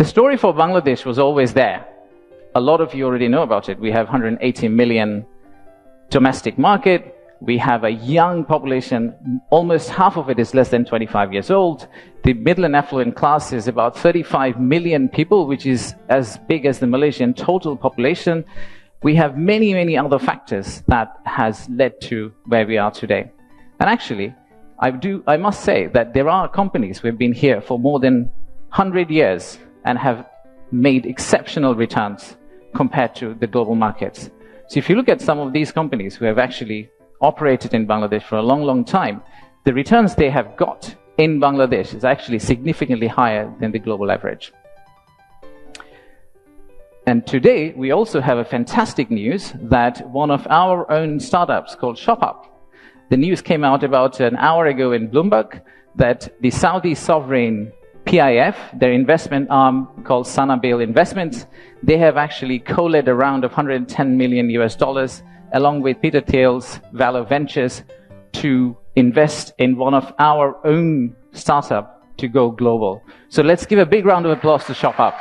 The story for Bangladesh was always there. A lot of you already know about it. We have 180 million domestic market. We have a young population. Almost half of it is less than 25 years old. The middle and affluent class is about 35 million people, which is as big as the Malaysian total population. We have many, many other factors that has led to where we are today. And actually, I must say that there are companies who have been here for more than 100 years and have made exceptional returns compared to the global markets. So if you look at some of these companies who have actually operated in Bangladesh for a long, long time, the returns they have got in Bangladesh is actually significantly higher than the global average. And today, we also have a fantastic news that one of our own startups called ShopUp, the news came out about an hour ago in Bloomberg that the Saudi sovereign PIF, their investment arm called Sanabil Investments, they have actually co-led a round of $110 million along with Peter Thiel's Valor Ventures to invest in one of our own startup to go global. So let's give a big round of applause to ShopUp.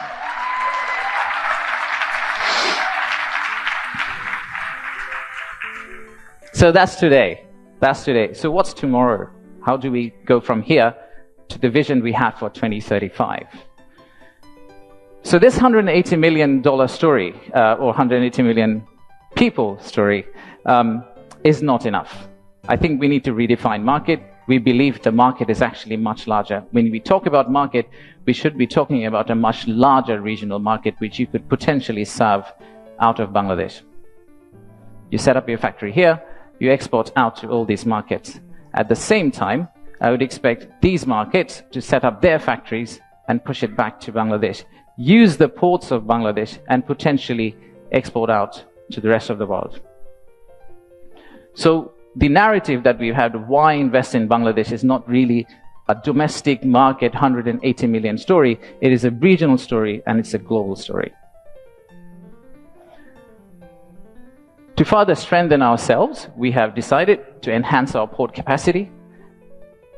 So that's today. That's today. So what's tomorrow? How do we go from here to the vision we have for 2035? So this $180 million story, or 180 million people story, is not enough. I think we need to redefine market. We believe the market is actually much larger. When we talk about market, we should be talking about a much larger regional market which you could potentially serve out of Bangladesh. You set up your factory here, you export out to all these markets. At the same time, I would expect these markets to set up their factories and push it back to Bangladesh. Use the ports of Bangladesh and potentially export out to the rest of the world. So the narrative that we've had, why invest in Bangladesh, is not really a domestic market 180 million story. It is a regional story and it's a global story. To further strengthen ourselves, we have decided to enhance our port capacity.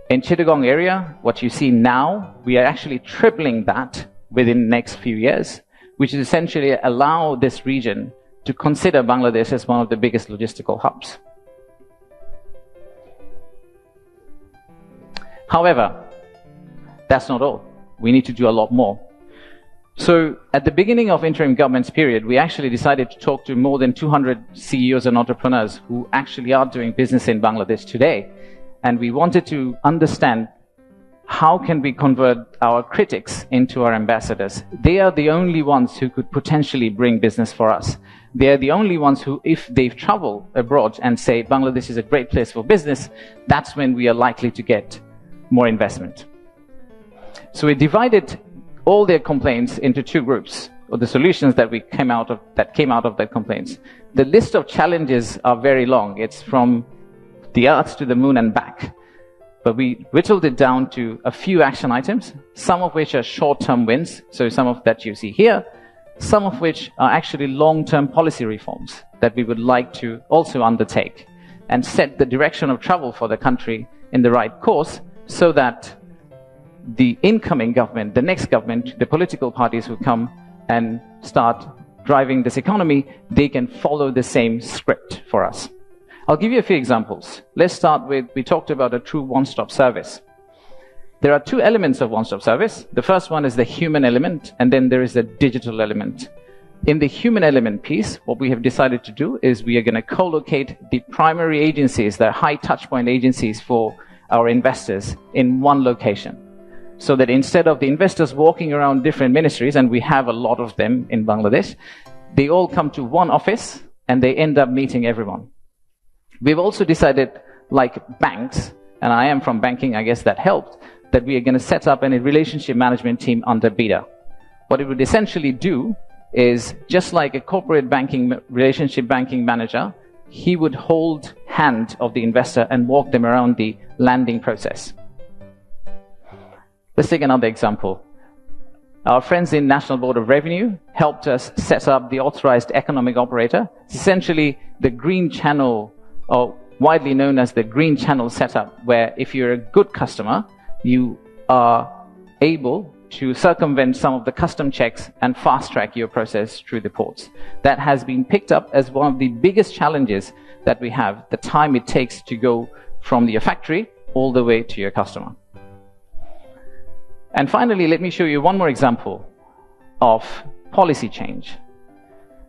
In Chittagong area, what you see now, we are actually tripling that within the next few years, which is essentially allow this region to consider Bangladesh as one of the biggest logistical hubs. However, that's not all. We need to do a lot more. So at the beginning of interim government's period, we actually decided to talk to more than 200 CEOs and entrepreneurs who actually are doing business in Bangladesh today. And we wanted to understand how can we convert our critics into our ambassadors. They are the only ones who could potentially bring business for us. They are the only ones who, if they travel abroad and say Bangladesh is a great place for business, that's when we are likely to get more investment. So we divided all their complaints into two groups, or the solutions that came out of that complaints. The list of challenges are very long. It's from the earth to the moon and back. But we whittled it down to a few action items, some of which are short-term wins, so some of that you see here, some of which are actually long-term policy reforms that we would like to also undertake and set the direction of travel for the country in the right course so that the incoming government, the next government, the political parties who come and start driving this economy, they can follow the same script for us. I'll give you a few examples. Let's start with, we talked about a true one-stop service. There are two elements of one-stop service. The first one is the human element, and then there is the digital element. In the human element piece, what we have decided to do is we are going to co-locate the primary agencies, the high touchpoint agencies for our investors in one location. So that instead of the investors walking around different ministries, and we have a lot of them in Bangladesh, they all come to one office and they end up meeting everyone. We've also decided, like banks, and I am from banking, I guess that helped, that we are going to set up a relationship management team under BIDA. What it would essentially do is, just like a corporate banking, relationship banking manager, he would hold hand of the investor and walk them around the landing process. Let's take another example. Our friends in National Board of Revenue helped us set up the authorized economic operator. It's essentially the green channel, or widely known as the green channel setup, where if you're a good customer, you are able to circumvent some of the custom checks and fast-track your process through the ports. That has been picked up as one of the biggest challenges that we have, the time it takes to go from your factory all the way to your customer. And finally, let me show you one more example of policy change.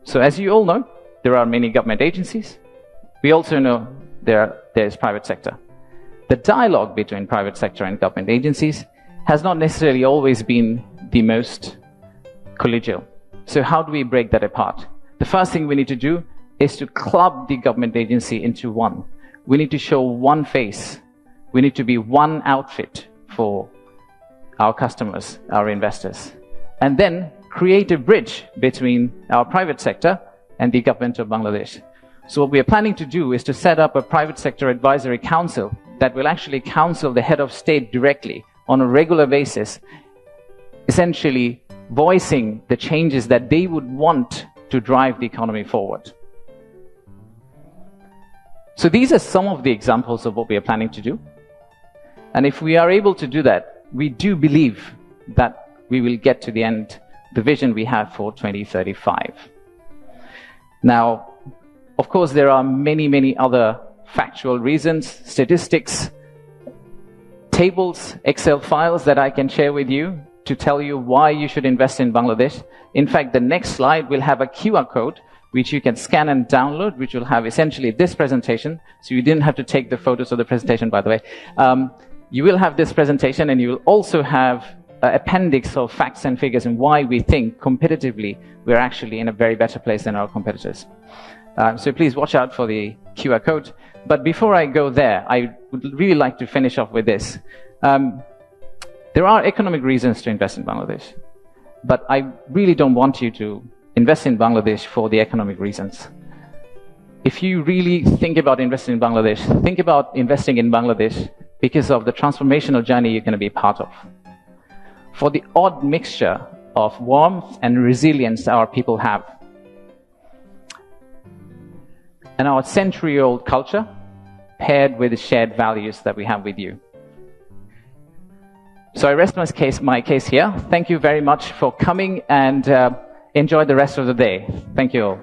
So as you all know, there are many government agencies. We also know there's private sector. The dialogue between private sector and government agencies has not necessarily always been the most collegial. So how do we break that apart? The first thing we need to do is to club the government agency into one. We need to show one face. We need to be one outfit for our customers, our investors, and then create a bridge between our private sector and the government of Bangladesh. So what we are planning to do is to set up a private sector advisory council that will actually counsel the head of state directly on a regular basis, essentially voicing the changes that they would want to drive the economy forward. So these are some of the examples of what we are planning to do. And if we are able to do that, we do believe that we will get to the end, the vision we have for 2035. Now, of course, there are many, many other factual reasons, statistics, tables, Excel files that I can share with you to tell you why you should invest in Bangladesh. In fact, the next slide will have a QR code which you can scan and download, which will have essentially this presentation. So you didn't have to take the photos of the presentation, by the way. You will have this presentation, and you will also have an appendix of facts and figures and why we think competitively we're actually in a very better place than our competitors. So please watch out for the QR code. But before I go there, I would really like to finish off with this. There are economic reasons to invest in Bangladesh, but I really don't want you to invest in Bangladesh for the economic reasons. If you really think about investing in Bangladesh, think about investing in Bangladesh because of the transformational journey you're going to be part of. For the odd mixture of warmth and resilience our people have, and our century-old culture paired with the shared values that we have with you. So I rest my case here. Thank you very much for coming, and enjoy the rest of the day. Thank you all.